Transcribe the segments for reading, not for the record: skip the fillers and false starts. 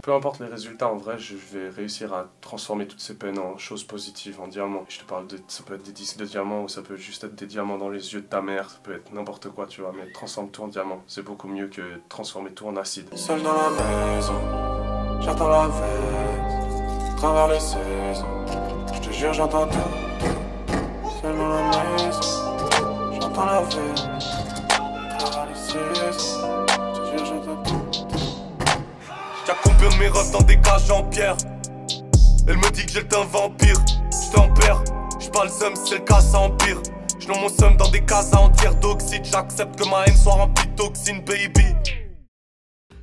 peu importe les résultats, en vrai, je vais réussir à transformer toutes ces peines en choses positives, en diamants. Je te parle de, ça peut être des disques de diamants ou ça peut juste être des diamants dans les yeux de ta mère, ça peut être n'importe quoi, tu vois, mais transforme tout en diamant. C'est beaucoup mieux que transformer tout en acide. Seul dans la maison, j'attends la veille, travers les saisons, je te jure j'entends tout. Seul dans la maison, j'entends la veille, travers les saisons, je te jure j'entends tout. Y'a combien de mes refs dans des cages en pierre? Elle me dit que j'ai le teint vampire. J't'en perds, j'pas le seum, c'est le cas ça empire. J'nomme mon seum dans des cases entières d'oxyde. J'accepte que ma haine soit remplie de toxines, baby.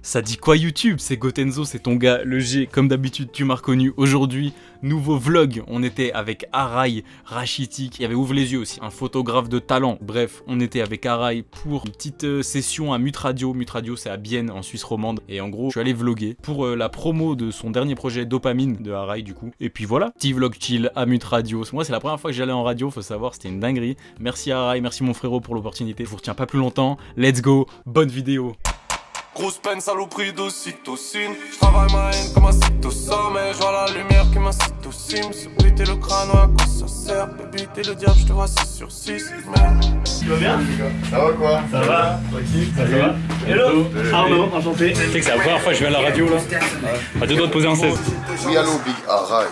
Ça dit quoi YouTube? C'est Gotenzo, c'est ton gars, le G. Comme d'habitude, tu m'as reconnu. Aujourd'hui, nouveau vlog. On était avec Arai, Rachitik, il y avait Ouvre les yeux aussi, un photographe de talent. Bref, on était avec Arai pour une petite session à Mut Radio. Mut Radio, c'est à Bienne, en Suisse romande. Et en gros, je suis allé vlogger pour la promo de son dernier projet Dopamine de Arai du coup. Et puis voilà, petit vlog chill à Mut Radio. Moi, c'est la première fois que j'allais en radio, faut savoir, c'était une dinguerie. Merci Arai, merci mon frérot pour l'opportunité. Je vous retiens pas plus longtemps. Let's go, bonne vidéo. Grosse peine, saloperie d'ocytocine. J'travaille ma haine comme un site au sommet. J'vois la lumière qui m'incite au sim. Se péter le crâne, à quoi ça sert? Baby, t'es le diable, j'te vois 6 sur 6. Merde. Tu vas bien? Ça va quoi? Ça va? Tranquille, ça va? Hello Arnaud, enchanté. Tu sais que c'est la première fois que je viens à la radio là. À deux doigts de poser un 16. Oui, allô, Big Arai.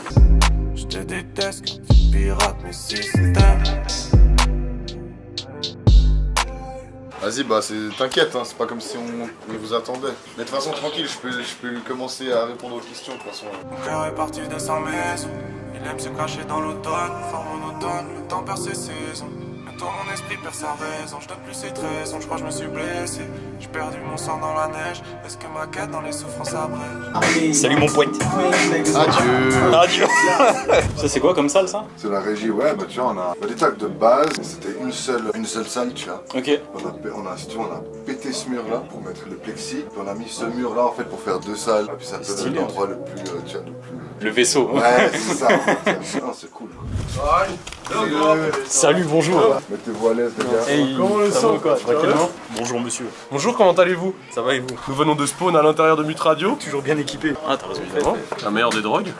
J'te déteste quand tu pirates mes systèmes. Vas-y, bah t'inquiète, hein, c'est pas comme si on vous attendait. Mais de toute façon, tranquille, je peux commencer à répondre aux questions de toute façon. Mon cœur est parti de sa maison. Il aime se cacher dans l'automne, fort monotone, le temps perd ses saisons. Bientôt mon esprit perd sa raison, je donne plus ses raisons, je crois que je me suis blessé. J'ai perdu mon sang dans la neige, est-ce que ma quête dans les souffrances abrège? Salut mon poète. Adieu. Adieu. Ça c'est quoi comme salle ça? C'est la régie, ouais, bah tu vois, on a des tacs de base, c'était une seule salle, tu vois. Ok. Si tu vois, on a pété ce mur là pour mettre le plexi, puis on a mis ce mur là en fait pour faire 2 salles, et puis ça te donne l'endroit le plus, tu vois, Le vaisseau. Ouais, c'est ça. Non, c'est cool. Salut, bonjour. Mettez-vous à l'aise, les gars. Hey, comment le sent quoi? Tranquillement. Bonjour monsieur. Bonjour, comment allez-vous? Ça va et vous? Nous venons de spawn à l'intérieur de Mut Radio. Toujours bien équipé. Ah t'as raison. Évidemment, la meilleure des drogues,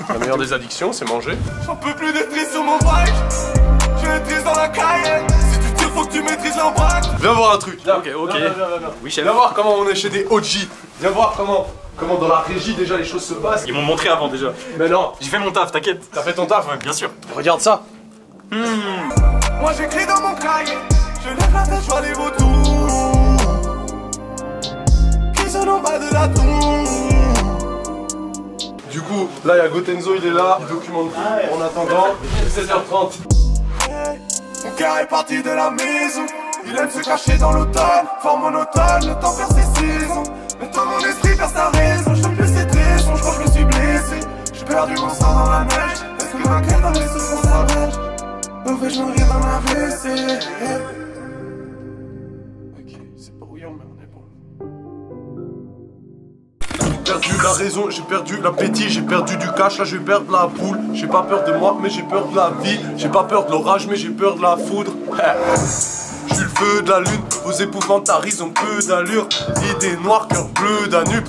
la meilleure des addictions, c'est manger. J'en peux plus d'être triste sur mon bike. Je vais triste dans la caille. Si tu tires, faut que tu maîtrises l'embraque. Viens voir un truc. Ok, ok. Viens. Oui chef. Viens voir comment on est chez des OG. Viens voir comment dans la régie déjà les choses se passent. Ils m'ont montré avant déjà. Mais non, J'ai fait mon taf, t'inquiète. t'as fait ton taf, ouais. Bien sûr. Regarde ça. Moi j'écris dans mon cahier. Je lève la tête, je vois les vautours qui sont en bas de la tour. Du coup, là il y a Gotenzo, il est là, il documente tout. En attendant, 16h30. Mon cœur est parti de la maison. Il aime se cacher dans l'automne, fort monotone, le temps perd ses saisons. Maintenant mon esprit perd sa raison, je donne plus ses raisons, je crois que je me suis blessé. J'ai perdu mon sang dans la neige, est-ce que ma quête dans les souffrances abrège? En fait je m'en viens dans ma WC. Ok, c'est brouillon mais on est bon. J'ai perdu la raison, j'ai perdu l'appétit, j'ai perdu du cash, là je vais perdre la boule. J'ai pas peur de moi mais j'ai peur de la vie. J'ai pas peur de l'orage mais j'ai peur de la foudre. Je suis le feu de la lune, vos épouvantaries ont peu d'allure. Idée noire, cœur bleu, Danube.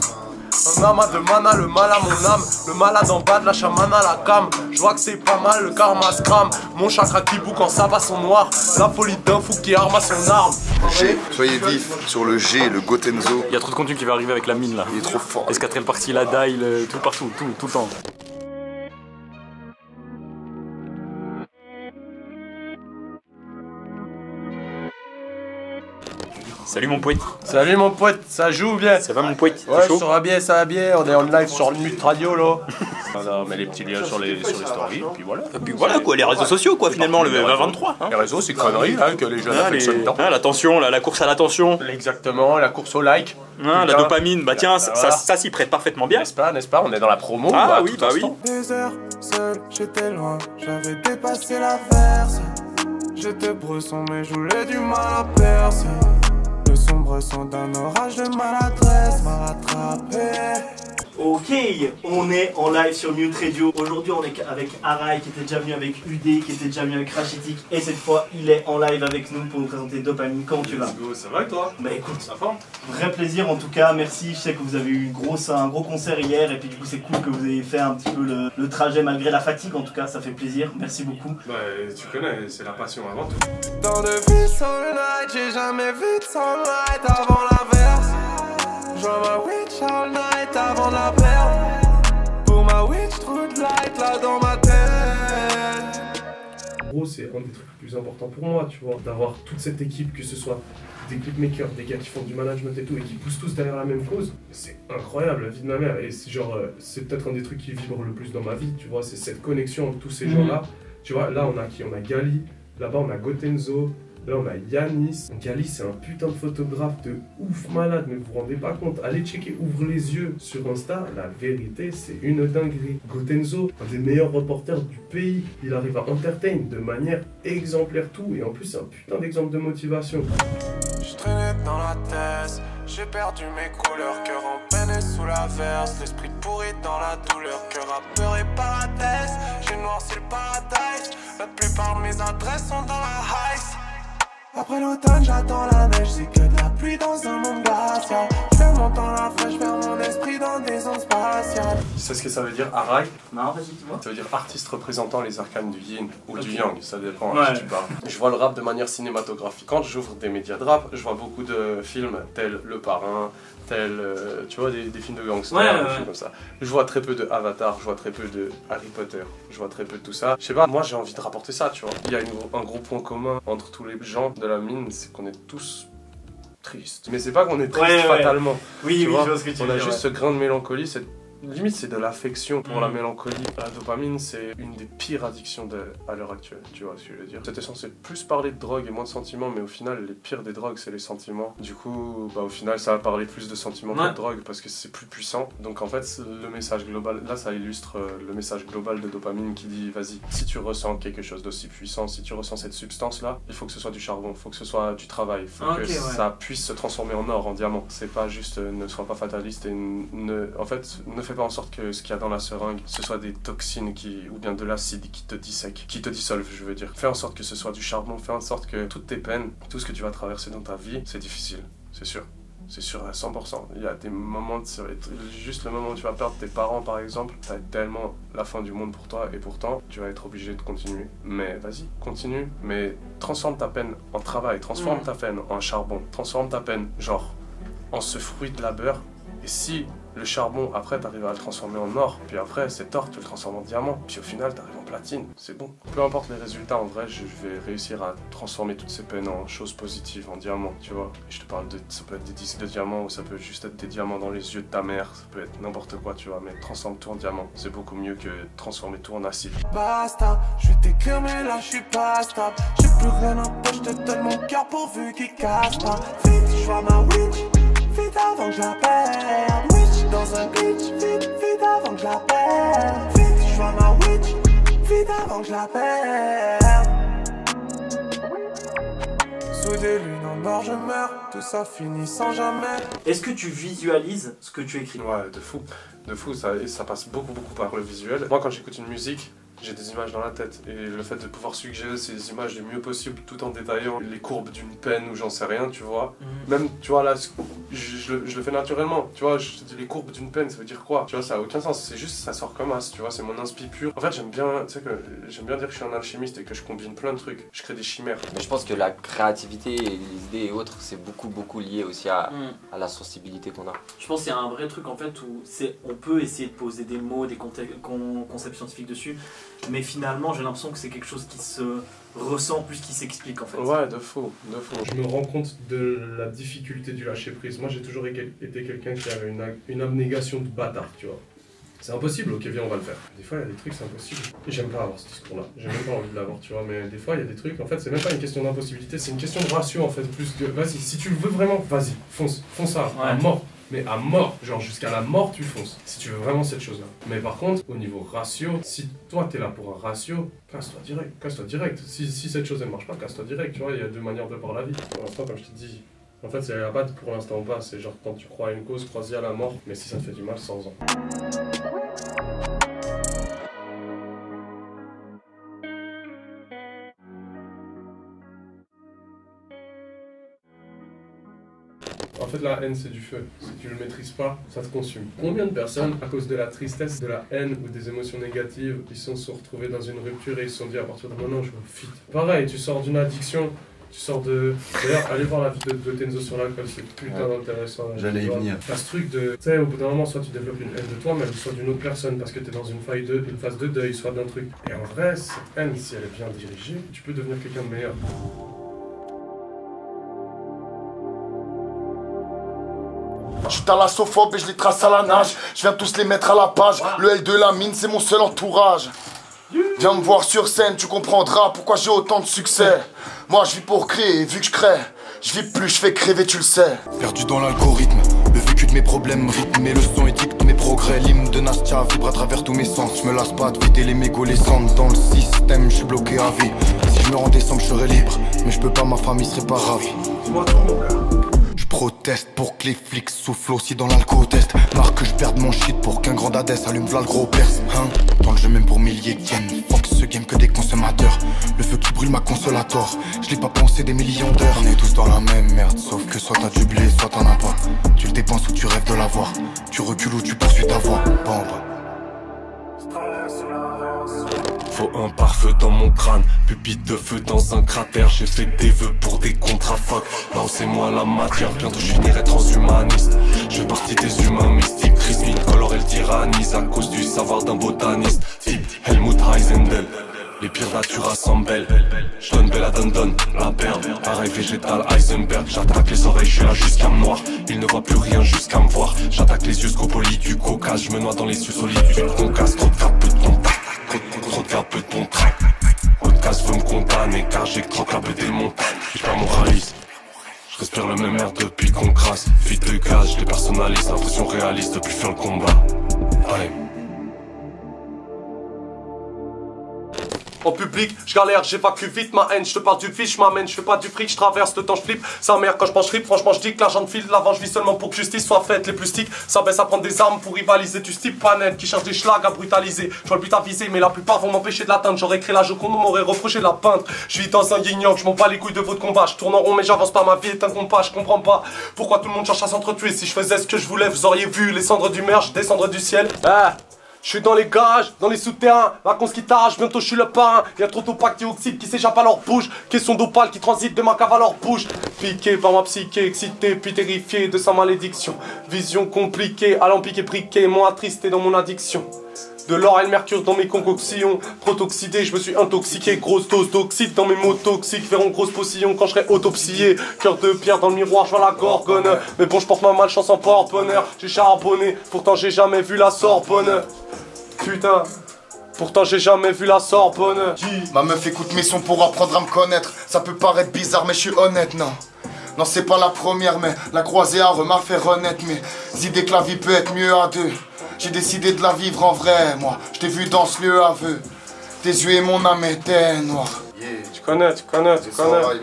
Un amas de mana, le mal à mon âme. Le malade en bas de la chamane à la cam. Je vois que c'est pas mal, le karma scram. Mon chakra qui boue quand ça va son noir. La folie d'un fou qui arme à son arme. G, soyez vifs sur le G, le Gotenzo. Il y a trop de contenu qui va arriver avec la mine là. Il est trop fort. Escatrel partie, la die, tout partout, tout le temps. Salut mon poète. Salut mon pote, ça joue bien? Ça va mon poète? Ouais, ça va bien, on est en live sur le Mut Radio là. On met les petits liens sur les stories, et puis voilà. Et puis voilà quoi, les réseaux sociaux quoi finalement, le 2023. Hein. Les réseaux, c'est conneries hein, que les jeunes affectionnent tant. L'attention, la course à l'attention. Exactement, la course au like. La dopamine, bah tiens, ça s'y prête parfaitement bien. N'est-ce pas, on est dans la promo. Ah oui, bah oui. Des heures seul, j'étais loin, j'avais dépassé la verse. J'étais bresson mais je voulais du mal à percer. Le sombre son d'un orage de maladresse m'a rattrapé. Ok, on est en live sur Mute Radio. Aujourd'hui on est avec Arai qui était déjà venu avec UD, qui était déjà venu avec Rachitic. Et cette fois il est en live avec nous pour nous présenter Dopamine. Comment tu vas? Ça va et toi? Bah écoute, ça va. Vrai plaisir en tout cas, merci. Je sais que vous avez eu un gros concert hier. Et puis du coup c'est cool que vous ayez fait un petit peu le trajet malgré la fatigue. En tout cas ça fait plaisir, merci beaucoup. Bah tu connais, c'est la passion avant tout. Dans de vie sunlight, j'ai jamais vu de sunlight avant l'averse. Je vois ma witch all night avant de la perdre. Pour ma witch true de light là dans ma tête. En gros, c'est un des trucs les plus importants pour moi, tu vois, d'avoir toute cette équipe, que ce soit des clipmakers, des gars qui font du management et tout, et qui poussent tous derrière la même cause. C'est incroyable, la vie de ma mère. Et c'est genre, c'est peut-être un des trucs qui vibre le plus dans ma vie, tu vois, c'est cette connexion entre tous ces gens-là. Tu vois, là, on a qui? On a Gali, là-bas, on a Gotenzo. Là on a Yanis. Yanis c'est un putain de photographe de ouf malade, mais vous vous rendez pas compte. Allez checker, ouvre les yeux sur Insta, la vérité c'est une dinguerie. Gotenzo, un des meilleurs reporters du pays, il arrive à entertain de manière exemplaire tout, et en plus c'est un putain d'exemple de motivation. Je traînais dans la thèse, j'ai perdu mes couleurs, cœur en peine et sous l'averse, l'esprit pourri dans la douleur, cœur à peur et paradise, j'ai noirci le paradise, la plupart de mes adresses sont dans la heist. Après l'automne, j'attends la neige, c'est que de la pluie dans un monde glacial. Je fais mon temps la fraîche, vers mon esprit dans des ondes spatiales. Tu sais ce que ça veut dire, Arai? Non, vas-y, tu vois. Ça veut dire artiste représentant les arcanes du yin ou du yang, ça dépend ouais. à qui tu parles. Je vois le rap de manière cinématographique. Quand j'ouvre des médias de rap, je vois beaucoup de films tels Le Parrain, tu vois, des films de gangsters, des films comme ça. Je vois très peu de Avatar, je vois très peu de Harry Potter, je vois très peu de tout ça. Je sais pas, moi j'ai envie de rapporter ça, tu vois. Il y a un gros point commun entre tous les gens de la mine, c'est qu'on est tous tristes. Mais c'est pas qu'on est triste fatalement. Oui, tu vois, je vois ce que tu veux dire. On a juste ce grain de mélancolie, limite c'est de l'affection pour la mélancolie. La dopamine c'est une des pires addictions à l'heure actuelle, tu vois ce que je veux dire. C'était censé plus parler de drogue et moins de sentiments, mais au final les pires des drogues c'est les sentiments. Du coup au final ça va parler plus de sentiments que de drogue parce que c'est plus puissant. Donc en fait le message global, là ça illustre le message global de dopamine qui dit vas-y, si tu ressens quelque chose d'aussi puissant, si tu ressens cette substance là, il faut que ce soit du charbon, il faut que ce soit du travail, il faut que ça puisse se transformer en or, en diamant. C'est pas juste ne sois pas fataliste et en fait ne fais pas en sorte que ce qu'il y a dans la seringue, ce soit des toxines ou bien de l'acide qui te dissèque, qui te dissolve, je veux dire. Fais en sorte que ce soit du charbon, fais en sorte que toutes tes peines, tout ce que tu vas traverser dans ta vie, c'est difficile, c'est sûr. C'est sûr à 100%. Il y a des moments, juste le moment où tu vas perdre tes parents par exemple, ça va être tellement la fin du monde pour toi et pourtant tu vas être obligé de continuer. Mais vas-y, continue, mais transforme ta peine en travail, transforme ta peine en charbon, transforme ta peine genre en ce fruit de labeur. Et si le charbon, après, t'arrives à le transformer en or, puis après, cet or, tu le transformes en diamant, puis au final, t'arrives en platine, c'est bon. Peu importe les résultats, en vrai, je vais réussir à transformer toutes ces peines en choses positives, en diamants, tu vois. Et je te parle ça peut être des disques de diamants, ou ça peut juste être des diamants dans les yeux de ta mère, ça peut être n'importe quoi, tu vois, mais transforme tout en diamant. C'est beaucoup mieux que transformer tout en acide. Basta, je vais t'écrire, mais là, je suis pas stable. J'ai plus rien en poche, je te donne mon cœur pourvu qu'il casse pas. Vite, je vois ma witch, vite avant que je la perde. Dans un glitch, vite avant que je la perde. Vite, je vois ma witch, vite avant que je la perde. Sous des lunes en or je meurs, tout ça finit sans jamais. Est-ce que tu visualises ce que tu écris? Ouais, de fou, ça passe beaucoup par le visuel. Moi quand j'écoute une musique, j'ai des images dans la tête et le fait de pouvoir suggérer ces images le mieux possible tout en détaillant les courbes d'une peine ou j'en sais rien, tu vois. Même, tu vois, là, je le fais naturellement, tu vois, je te dis les courbes d'une peine, ça veut dire quoi? Tu vois, ça a aucun sens, c'est juste, ça sort comme as, tu vois, c'est mon inspi pur. En fait, j'aime bien dire que je suis un alchimiste et que je combine plein de trucs, je crée des chimères. Mais je pense que la créativité et les idées et autres, c'est beaucoup lié aussi à la sensibilité qu'on a. Je pense qu'il y a un vrai truc en fait où on peut essayer de poser des mots, des concepts scientifiques dessus, mais finalement j'ai l'impression que c'est quelque chose qui se ressent plus qu'il s'explique en fait. Ouais, de fou. Je me rends compte de la difficulté du lâcher prise. Moi j'ai toujours été quelqu'un qui avait une abnégation de bâtard, tu vois. C'est impossible, ok viens on va le faire. Des fois il y a des trucs c'est impossible. Et j'aime pas avoir ce discours là, j'ai même pas envie de l'avoir tu vois, mais des fois il y a des trucs, en fait c'est même pas une question d'impossibilité, c'est une question de ratio en fait, plus de vas-y, si tu le veux vraiment, vas-y, fonce ça, à mort. Mais à mort, genre jusqu'à la mort tu fonces, si tu veux vraiment cette chose là. Mais par contre, au niveau ratio, si toi t'es là pour un ratio, casse-toi direct. Si cette chose elle marche pas, casse-toi direct, tu vois, il y a deux manières de voir la vie. Pour l'instant, comme je t'ai dit, En fait, il n'y a pas de pour l'instant ou pas, c'est genre quand tu crois à une cause, crois-y à la mort, mais si ça te fait du mal, sans en. En fait, la haine, c'est du feu. Si tu le maîtrises pas, ça te consume. Combien de personnes, à cause de la tristesse, de la haine ou des émotions négatives, ils se sont retrouvés dans une rupture et ils se sont dit à partir de maintenant, je me fit. Pareil, tu sors d'une addiction, tu sors de... D'ailleurs, allez voir la vidéo de Tenzo sur l'alcool, c'est putain intéressant. J'allais y venir. T'as ce truc de... Tu sais, au bout d'un moment, soit tu développes une haine de toi-même, soit d'une autre personne, parce que t'es dans une phase de deuil, soit d'un truc. Et en vrai, cette haine, si elle est bien dirigée, tu peux devenir quelqu'un de meilleur. Je suis thalassophobe et je les trace à la nage. Je viens tous les mettre à la page. Le L de la mine, c'est mon seul entourage. Viens me voir sur scène, tu comprendras pourquoi j'ai autant de succès. Moi je vis pour créer, et vu que je crée, je vis plus, je fais crèver, tu le sais. Perdu dans l'algorithme, le vécu de mes problèmes rythme mes leçons et dicte mes progrès. L'hymne de Nastia vibre à travers tous mes sens. Je me lasse pas de vider les mégots, les cendres dans le système, je suis bloqué à vie. Si je me rends décembre, je serai libre, mais je peux pas, ma famille serait pas ravie. Dis-moi tout mon gars. Proteste pour que les flics soufflent aussi dans l'alco-test. Marre que je perde mon shit pour qu'un grand Hadès allume v'là le gros perse, hein. Dans le jeu même pour milliers de yens. Fuck ce game que des consommateurs. Le feu qui brûle ma consolator. Je l'ai pas pensé des millions d'heures. On est tous dans la même merde, sauf que soit t'as du blé, soit t'en as pas. Tu le dépenses ou tu rêves de l'avoir. Tu recules ou tu poursuis ta voie. Bombe. Faut un pare-feu dans mon crâne, pupille de feu dans un cratère. J'ai fait des vœux pour des contrats fuck. Non c'est moi la matière, bientôt je finirai transhumaniste. Je fais partie des humains mystiques, Chris colore et le tyrannise à cause du savoir d'un botaniste. Type Helmut Heisendel, les pires natures assemblent. Je donne belle à donne la perle. Pareil végétal Heisenberg, j'attaque les oreilles, je suis là jusqu'à me noir. Il ne voit plus rien jusqu'à me voir. J'attaque les yeux scopolis du Caucase, je me noie dans les cieux solides d'une concasse. Trop de frappe, peu de contact. Trop de peu de bon track. Podcast veut me condamner car j'ai trop clapé des montagnes. J'suis pas moraliste. Je respire le même air depuis qu'on crasse. Fuite de gaz, je les personnalise. Impression réaliste depuis faire le combat. Allez. En public, je galère, j'évacue vite ma haine, je te parle du fiche, je m'amène, je fais pas du fric, je traverse le temps, je flippe. Sa mère quand je pense fric, franchement je dis que l'argent de file, l'avant je vis seulement pour que justice soit faite. Les plus sticks, ça baisse à prendre des armes pour rivaliser. Du type panel qui cherche des schlags à brutaliser. Je vois le but à viser, mais la plupart vont m'empêcher de l'atteindre. J'aurais créé la Joconde, on m'aurait reproché de la peindre. Je vis dans un yin-yang, je m'en bats les couilles de votre combat. Je tourne en rond mais j'avance pas, ma vie est un compas. Je comprends pas pourquoi tout le monde cherche à s'entretuer. Si je faisais ce que je voulais, vous auriez vu les cendres du merge descendre du ciel. Je suis dans les garages, dans les souterrains, la cons qui t'arrache, bientôt je suis le parrain. Y'a trop d'opaque dioxyde qui s'échappe à leur bouche. Question d'opale qui transite de ma cave à leur bouche. Piqué par ma psyché, excité, puis terrifié de sa malédiction. Vision compliquée, allant piquer briquet, moi attristé dans mon addiction. De l'or et le mercure dans mes concoctions. Protoxydé, je me suis intoxiqué. Grosse dose d'oxyde dans mes mots toxiques. Verront grosse postillon quand je serai autopsié. Cœur de pierre dans le miroir, je vois la gorgone. Mais bon, je porte ma malchance en porte-bonheur. J'ai charbonné, pourtant j'ai jamais vu la Sorbonne. Putain, pourtant j'ai jamais vu la Sorbonne. Ma meuf écoute mes sons pour apprendre à me connaître. Ça peut paraître bizarre mais je suis honnête, non. Non c'est pas la première mais la croisée à m'a fait renaître. Mes idées que la vie peut être mieux à deux. J'ai décidé de la vivre en vrai, moi. Je t'ai vu dans ce lieu aveu. Tes yeux et mon âme étaient noirs. Yeah. Tu connais.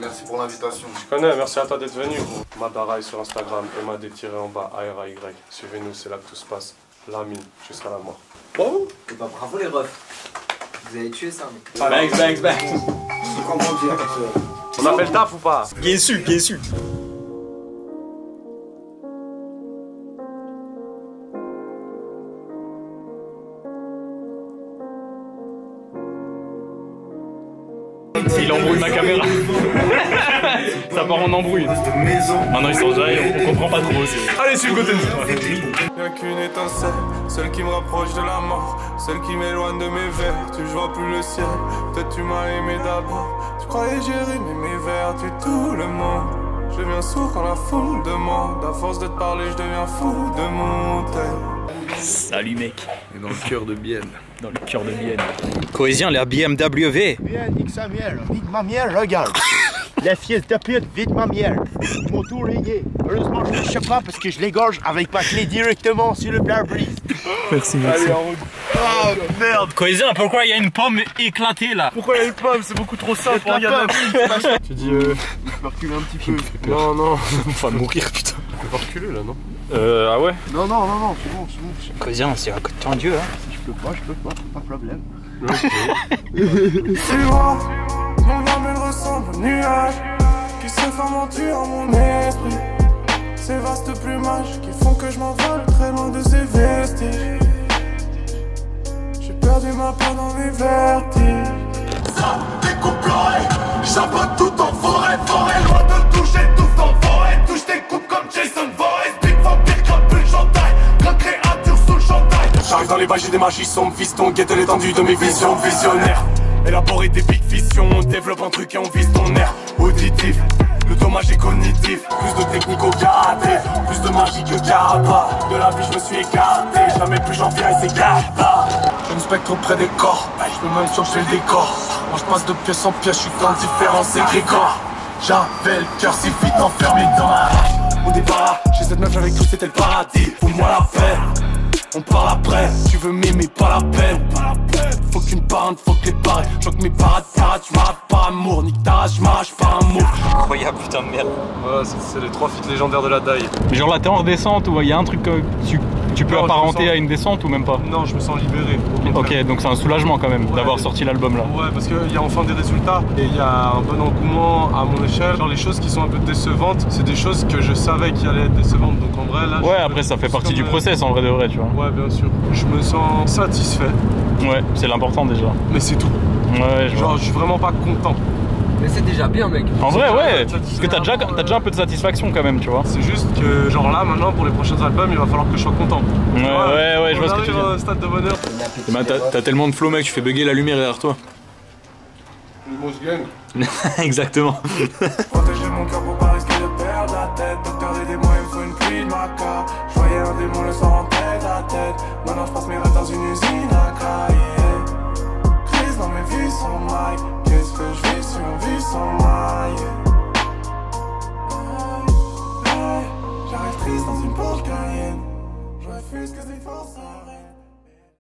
Merci pour l'invitation. Tu connais, merci à toi d'être venu. Madarai sur Instagram, MAD-ARAY. Suivez-nous, c'est là que tout se passe. La mine, jusqu'à la mort. Bon. Et bah bravo les refs. Vous avez tué ça, mec. Bang. On a fait le taf ou pas? Bien sûr. Il embrouille ma caméra. Ça part en embrouille. Maintenant ils sont jaillis, on comprend pas trop aussi. Allez, sur le côté. Y'a qu'une étincelle, celle qui me rapproche de la mort, celle qui m'éloigne de mes vertus, je vois plus le ciel. Peut-être tu m'as aimé d'abord, tu croyais j'ai rimé mes vertus, tout le monde. Je deviens sourd quand la foule demande, à force de te parler je deviens fou de mon tel. Salut mec. Et dans le cœur de Bienne. Dans le cœur de Bienne. Cohésien, la BMW. Bienne, nique sa miel, nique ma miel, regarde. La fille de pute, vite ma mienne. Ils m'ont tout rayé. Heureusement, je ne sais pas parce que je l'égorge avec ma clé directement sur le pare-brise. Merci, merci. Allez, en route. Oh merde. Cohésion, pourquoi il y a une pomme éclatée là? Pourquoi il y a une pomme? C'est beaucoup trop simple. Regarde. Tu dis Je peux reculer un petit peu. Non, non. On va mourir, putain. Tu peux pas reculer là, non? Ah ouais? Non, non, non, non, c'est bon, c'est bon. Cohésion, c'est un coup de tendu, hein. Si je peux pas, pas de problème. Tu vois, mon âme elle ressemble au nuage qui se fait mentir en mon esprit. Ces vastes plumages qui font que je m'envole très loin de ces vestiges. J'ai perdu ma part dans mes vertiges. Ça découpe l'oreille, j'aborde tout en forêt, forêt. Loin de toucher tout en forêt. Touche tes coupes comme Jason Voorhees. Big vampire, crapule, chantail. Grande créature sous le chantail. J'arrive dans les bails, j'ai des magies sombres, fiston. Guette l'étendue de mes visions visionnaires. Élaborer des big visions, on développe un truc et on vise ton air auditif. Le dommage est cognitif, plus de technique au karaté, plus de magie que Karapa. De la vie je me suis écarté, jamais plus j'en viens et c'est Karapa. Je me spectre auprès des corps, je peux même changer le décor. Moi je passe de pièce en pièce, je suis dans différents égrégores. J'avais le cœur si vite enfermé dans ma rage. Au départ, chez cette meuf avec tout c'était le paradis. Fous-moi la paix, on parle après. Tu veux m'aimer, pas la peine. Faut qu'une parente, faut que les barres. Je vois que mes parades, je m'arrête par amour. Nique ta race, je m'arrache par un mot. Incroyable, putain de merde. Ouais, c'est les 3 feats légendaires de la daille. Mais genre là, t'es en redescente ou il y a un truc que tu peux Non, apparenter à une descente ou même pas? Non, je me sens libéré. Ok, donc c'est un soulagement quand même d'avoir sorti l'album là. Ouais, parce qu'il y a enfin des résultats et il y a un bon engouement à mon échelle. Genre les choses qui sont un peu décevantes, c'est des choses que je savais qui allaient être décevantes. Donc en vrai là. Ouais, après ça fait partie du process en vrai de vrai, tu vois. Ouais, bien sûr. Je me sens satisfait. Ouais, c'est l'important déjà. Mais c'est tout. Ouais, genre je suis vraiment pas content. Mais c'est déjà bien, mec. En vrai, ouais, parce que t'as déjà un peu de satisfaction quand même, tu vois. C'est juste que, genre là, maintenant, pour les prochains albums, il va falloir que je sois content. Ouais, je vois ce que tu veux dire. Un stade de bonheur. T'as tellement de flow, mec, tu fais bugger la lumière derrière toi. Exactement. Protéger mon cœur pour pas risquer de perdre la tête. Docteur des démons, il me faut une pluie de maca. Je voyais un démon le soir en tête à tête. Maintenant je passe mes rêves dans une usine à cahier. Crise dans mes vies sans maille. Qu'est-ce que je vis sur une vie sans maille? J'arrive triste dans